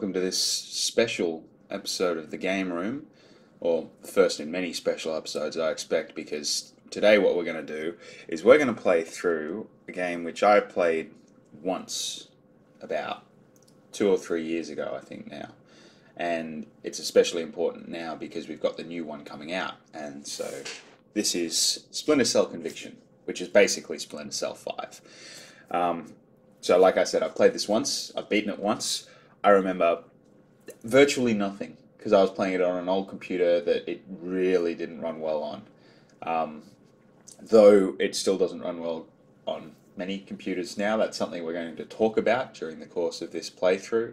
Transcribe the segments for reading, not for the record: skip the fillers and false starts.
welcome to this special episode of the Game Room, or the first in many special episodes I expect, because today what we're going to do is we're going to play through a game which I played once about 2 or 3 years ago, I think now. And it's especially important now because we've got the new one coming out. And so this is Splinter Cell Conviction, which is basically Splinter Cell 5. So like I said, I've played this once, I've beaten it once. I remember virtually nothing because I was playing it on an old computer that it really didn't run well on. Though it still doesn't run well on many computers now. That's something we're going to talk about during the course of this playthrough.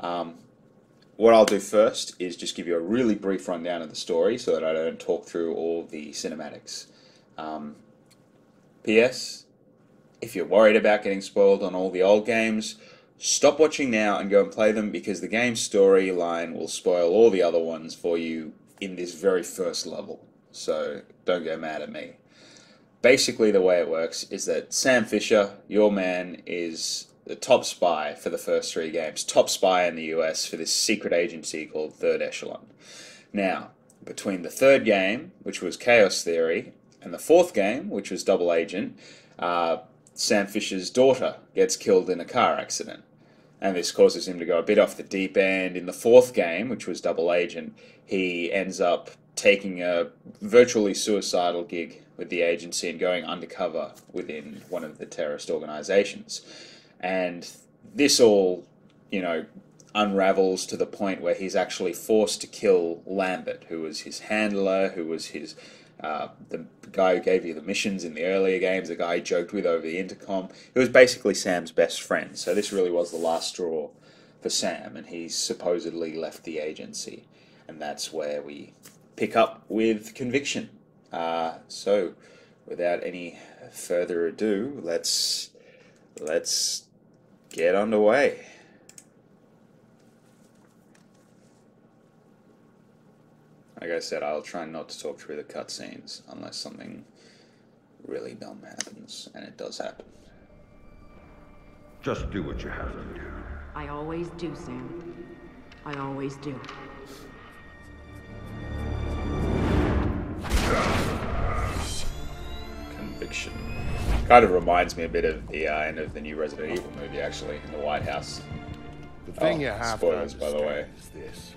What I'll do first is just give you a really brief rundown of the story so that I don't talk through all the cinematics. P.S. If you're worried about getting spoiled on all the old games, stop watching now and go and play them because the game storyline will spoil all the other ones for you in this very first level. So don't go mad at me. Basically the way it works is that Sam Fisher, your man, is the top spy for the first 3 games. Top spy in the US for this secret agency called Third Echelon. Now, between the third game, which was Chaos Theory, and the fourth game, which was Double Agent, Sam Fisher's daughter gets killed in a car accident. And this causes him to go a bit off the deep end. In the fourth game, which was Double Agent, he ends up taking a virtually suicidal gig with the agency and going undercover within one of the terrorist organizations. And this all, unravels to the point where he's actually forced to kill Lambert, who was his handler, who was his the guy who gave you the missions in the earlier games, the guy he joked with over the intercom. It was basically Sam's best friend. So this really was the last straw for Sam, and he's supposedly left the agency. And that's where we pick up with Conviction. So without any further ado, let's get underway. Like I said, I'll try not to talk through the cutscenes unless something really dumb happens, and it does happen. Just do what you have to do. I always do, Sam. I always do. Conviction. Kind of reminds me a bit of the end of the new Resident Evil movie, actually, in the White House. The thing you have spoilers, to by the way. understand is this.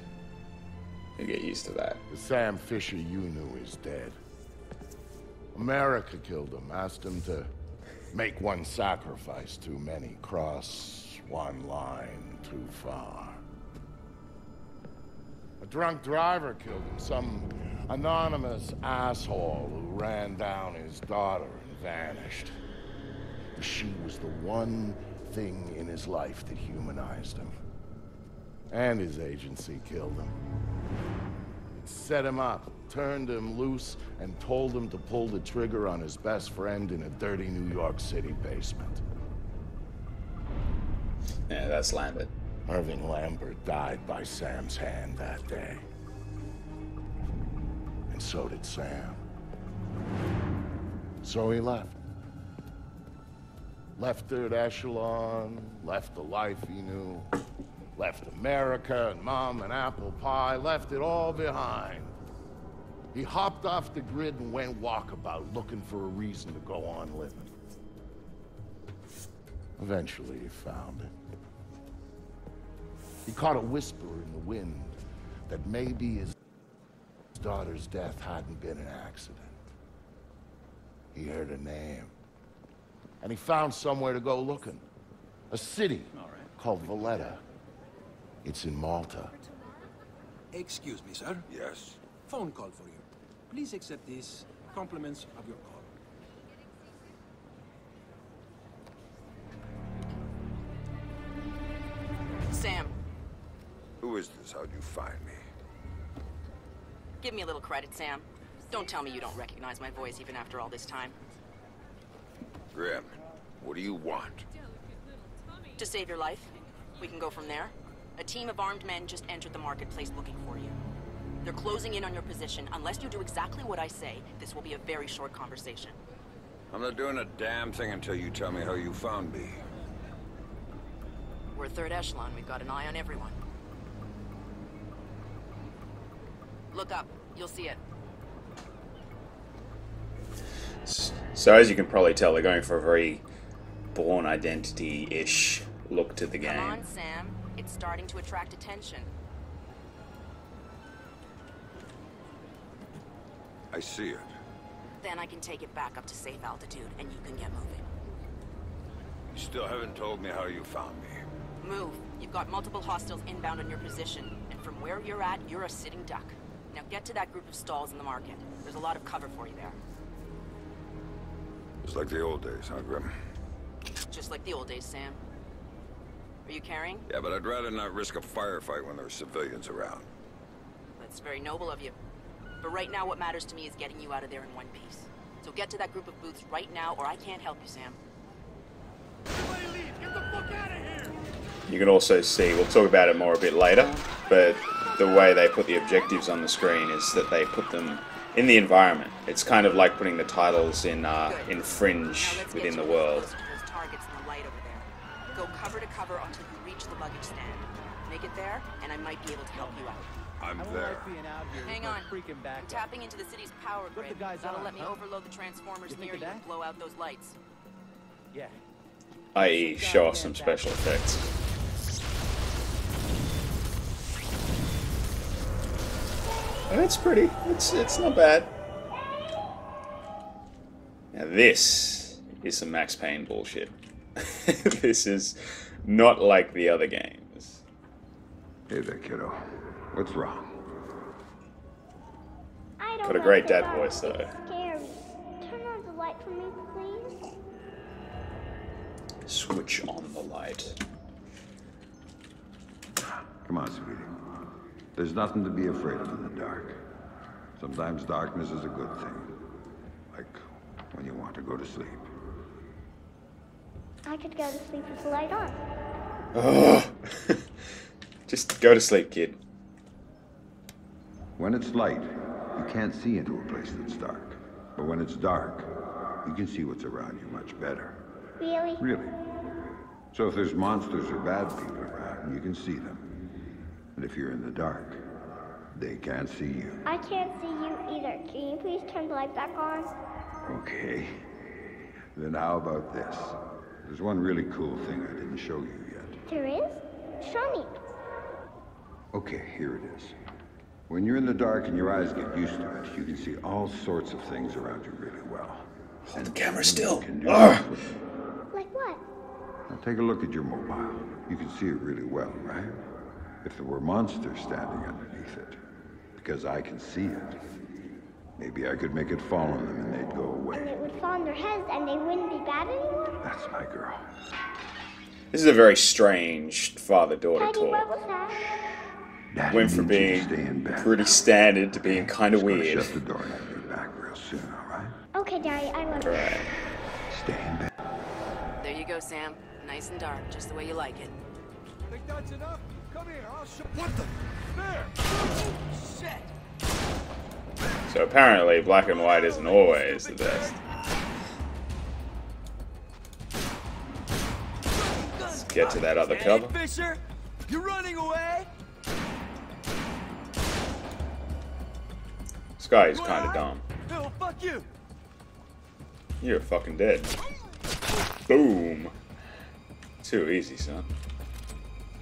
You get used to that. The Sam Fisher you knew is dead. America killed him, asked him to make one sacrifice too many, cross one line too far. A drunk driver killed him, some anonymous asshole who ran down his daughter and vanished. She was the one thing in his life that humanized him. And his agency killed him. It set him up, turned him loose, and told him to pull the trigger on his best friend in a dirty New York City basement. Yeah, that's Lambert. Irving Lambert died by Sam's hand that day. And so did Sam. So he left. Left Third Echelon, left the life he knew. Left America and Mom and apple pie, left it all behind. He hopped off the grid and went walkabout, looking for a reason to go on living. Eventually he found it. He caught a whisper in the wind that maybe his daughter's death hadn't been an accident. He heard a name. And he found somewhere to go looking. A city called Valletta. It's in Malta. Excuse me, sir. Yes? Phone call for you. Please accept these compliments of your call. Sam, Who is this? How'd you find me? give me a little credit, Sam. Don't tell me you don't recognize my voice even after all this time. Grim, what do you want? To save your life, we can go from there. A team of armed men just entered the marketplace looking for you. They're closing in on your position. Unless you do exactly what I say, this will be a very short conversation. I'm not doing a damn thing until you tell me how you found me. We're Third Echelon. We've got an eye on everyone. Look up. You'll see it. So as you can probably tell, they're going for a very Bourne Identity-ish look to the game. Come on, Sam. It's starting to attract attention. I see it. Then I can take it back up to safe altitude, and you can get moving. You still haven't told me how you found me. Move. You've got multiple hostiles inbound on your position, and from where you're at, you're a sitting duck. Now get to that group of stalls in the market. There's a lot of cover for you there. It's like the old days, huh, Grim? Just like the old days, Sam. Are you carrying? Yeah, but I'd rather not risk a firefight when there are civilians around. That's very noble of you. But right now, what matters to me is getting you out of there in one piece. So get to that group of booths right now, or I can't help you, Sam. Everybody leave! Get the fuck out of here! You can also see, we'll talk about it more a bit later, but the way they put the objectives on the screen is that they put them in the environment. It's kind of like putting the titles in Fringe within the world. Those targets in the light over there. Go cover to cover until you reach the luggage stand. Make it there, and I might be able to help you out. I'm there. Hang on. I'm tapping into the city's power grid. That'll let me overload the transformers near you and blow out those lights. Yeah. I.e. show off some special effects. It's pretty. It's not bad. Now this is some Max Payne bullshit. This is not like the other games. Hey there, kiddo. What's wrong? I don't Got a like great the dad dark. voice though. It's scary. Turn on the light for me, please. Switch on the light. Come on, sweetie. There's nothing to be afraid of in the dark. Sometimes darkness is a good thing. Like when you want to go to sleep. I could go to sleep with the light on. Oh. Just go to sleep, kid. When it's light, you can't see into a place that's dark. But when it's dark, you can see what's around you much better. Really? Really. So if there's monsters or bad people around, you can see them. And if you're in the dark, they can't see you. I can't see you either. Can you please turn the light back on? Okay. Then how about this? There's one really cool thing I didn't show you yet. There is? Show me. Okay, here it is. When you're in the dark and your eyes get used to it, you can see all sorts of things around you really well. Hold the camera still. Can do Ugh. Like what? Now take a look at your mobile. You can see it really well, right? If there were monsters standing underneath it, because I can see it, maybe I could make it fall on them and they'd go And away. it would fall on their heads and they wouldn't be bad anymore? That's my girl. This is a very strange father-daughter Daddy, what talk. was that? Daddy Went from needs you to being stay in bed. pretty standard to being kind of Just gotta weird. Shut the door and I'll be back real soon, all right? Okay, Daddy, I love you. Right. Stay in bed. There you go, Sam. Nice and dark, just the way you like it. Think that's enough? Come here, I'll show. What the? There! Shit! So apparently black and white isn't always the best. Let's get to that other cover. Fisher, you running away? This guy is kind of dumb. No, fuck you. You're fucking dead. Boom. Too easy, son.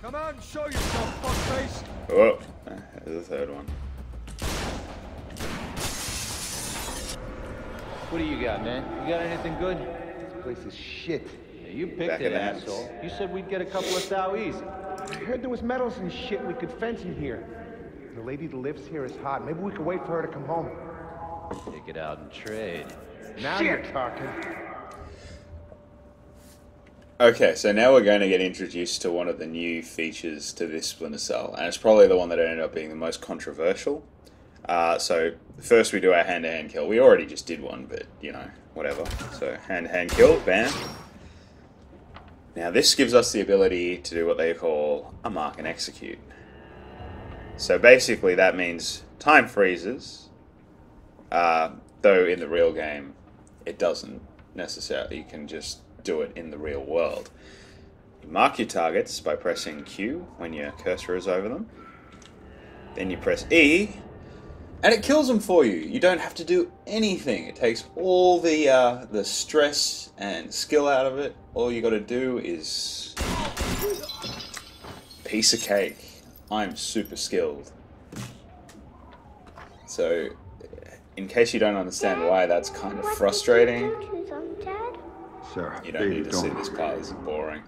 Come out and show yourself, fuckface. Oh, there's a third one. What do you got, man? You got anything good? This place is shit. Yeah, you picked Back it, in the house. asshole. You said we'd get a couple of Sowies. I heard there was metals and shit we could fence in here. The lady that lives here is hot. Maybe we could wait for her to come home. Take it out and trade. Now you're talking. Okay, so now we're going to get introduced to one of the new features to this Splinter Cell, and it's probably the one that ended up being the most controversial. So first we do our hand-to-hand kill. We already just did one, but, you know, whatever. So hand-to-hand kill, bam. Now this gives us the ability to do what they call a mark and execute. So basically that means time freezes, though in the real game it doesn't necessarily. You can just do it in the real world. You mark your targets by pressing Q when your cursor is over them. Then you press E And it kills them for you. You don't have to do anything. It takes all the stress and skill out of it. All you got to do is piece of cake. I'm super skilled. So, in case you don't understand why that's kind of frustrating, Sarah, you don't need to see this part. This is boring.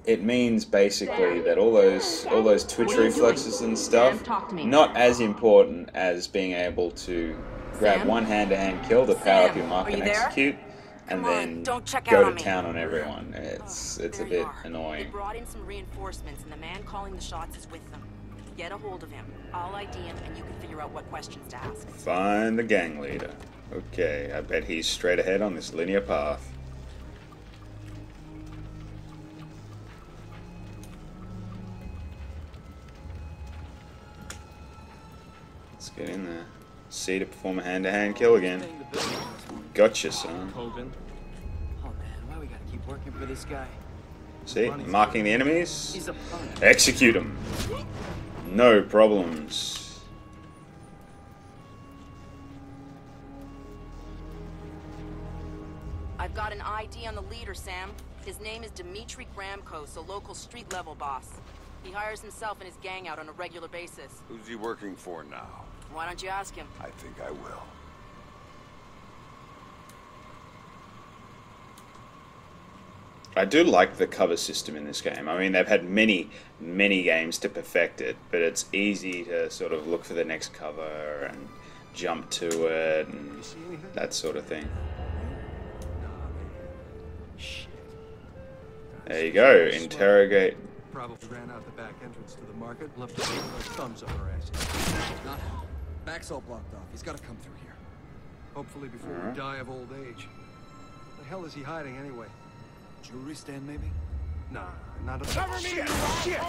It means basically that all those twitch reflexes and stuff, not as important as being able to grab one hand-to-hand kill to power up your mark and execute, and then go to town on everyone. It's a bit annoying. They brought in some reinforcements, and the man calling the shots is with them. Get a hold of him. I'll ID him, and you can figure out what questions to ask. Find the gang leader. Okay, I bet he's straight ahead on this linear path. Let's get in there. See to perform a hand-to-hand kill again. Gotcha, son. Oh man, why we gotta keep working for this guy? See, marking the enemies. Execute them. No problems. I've got an ID on the leader, Sam. His name is Dimitri Gramkos, a local street-level boss. He hires himself and his gang out on a regular basis. Who's he working for now? Why don't you ask him? I think I will. I do like the cover system in this game. I mean, they've had many games to perfect it, but it's easy to sort of look for the next cover and jump to it and that sort of thing. There you go, interrogate. Probably ran out the back entrance to the market. Left us with thumbs up our asses. Not back's all blocked off. He's got to come through here. Hopefully before we die of old age. The hell is he hiding anyway? Jewelry stand, maybe? Nah, not a... Cover me! Shit!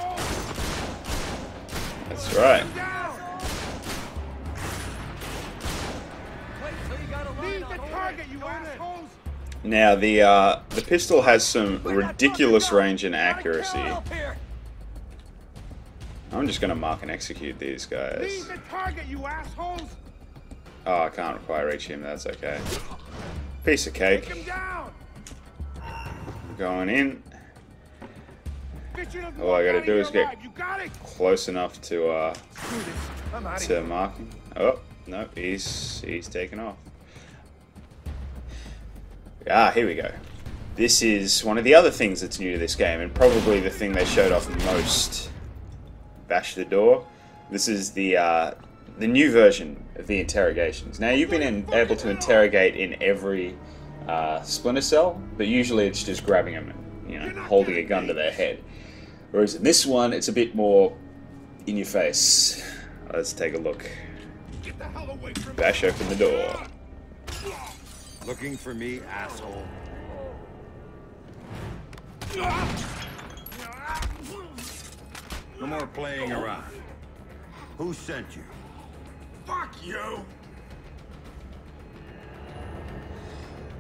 That's right. Leave the target, you assholes! Now the pistol has some ridiculous range and accuracy. I'm just gonna mark and execute these guys. Leave the target, you assholes! Oh, I can't quite reach him. That's okay. Piece of cake. Take him down! Going in. All I gotta do is get close enough to mark him. Oh no, he's taken off. Ah, here we go. This is one of the other things that's new to this game, and probably the thing they showed off most. Bash the door. This is the new version of the interrogations. Now, you've been able to interrogate in every Splinter Cell, but usually it's just grabbing them and, you know, holding a gun to their head. Whereas in this one, it's a bit more in your face. Let's take a look. Bash open the door. Looking for me, asshole? No more playing around. Who sent you? Fuck you!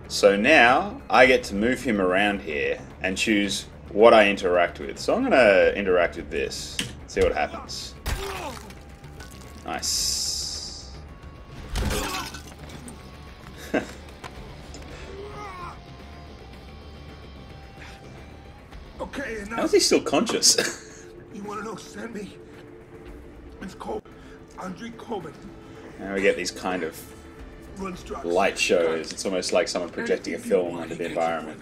So now, I get to move him around here and choose what I interact with. So I'm going to interact with this. See what happens. Nice. Okay, enough. How is he still conscious? You want to know who sent me? It's Coben. Andre Coben. Now we get these kind of Runs drugs. light shows. It's almost like someone projecting a film onto the environment.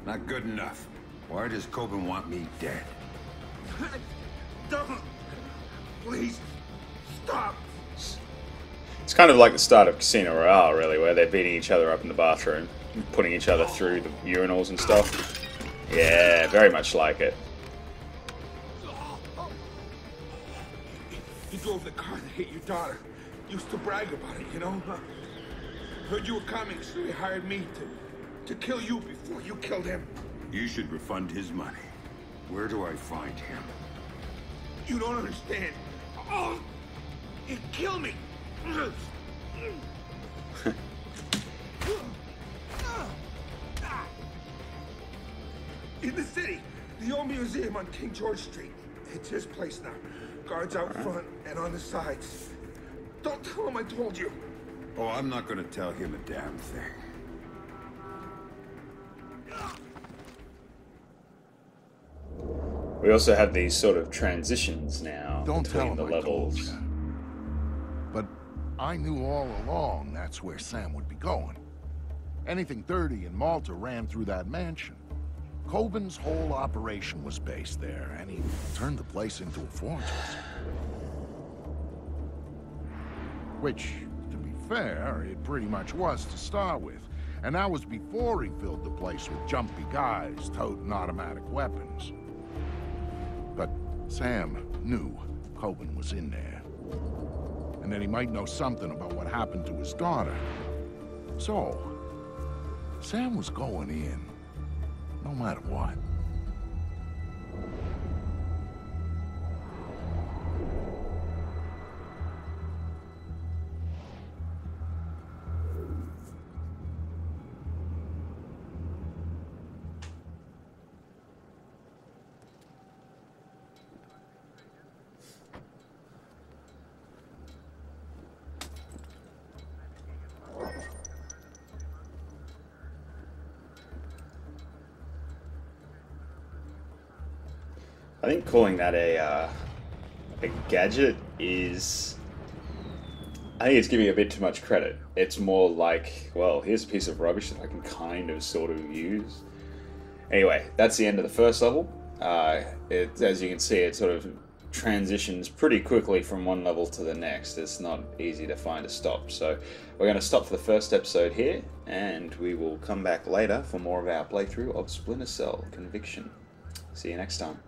Not good enough. Why does Coben want me dead? Don't. Please. Stop. It's kind of like the start of Casino Royale, really, where they're beating each other up in the bathroom, putting each other through the urinals and stuff. Yeah, very much like it. He drove the car that hit your daughter. Used to brag about it, you know? Heard you were coming, so he hired me to kill you before you killed him. You should refund his money. Where do I find him? You don't understand. Oh, he'd kill me. In the city, the old museum on King George Street. It's his place now. Guards out front and on the sides. Don't tell him I told you. Oh, I'm not gonna tell him a damn thing. We also have these sort of transitions now Don't tell between him the I told levels. ya. But I knew all along that's where Sam would be going. Anything dirty in Malta ran through that mansion. Coben's whole operation was based there, and he turned the place into a fortress. Which, to be fair, it pretty much was to start with. And that was before he filled the place with jumpy guys toting automatic weapons. But Sam knew Coben was in there. And that he might know something about what happened to his daughter. So, Sam was going in, no matter what. I think calling that a gadget is... I think it's giving a bit too much credit. It's more like, well, here's a piece of rubbish that I can kind of sort of use. Anyway, that's the end of the first level. As you can see, it sort of transitions pretty quickly from one level to the next. It's not easy to find a stop. So we're going to stop for the first episode here, and we will come back later for more of our playthrough of Splinter Cell Conviction. See you next time.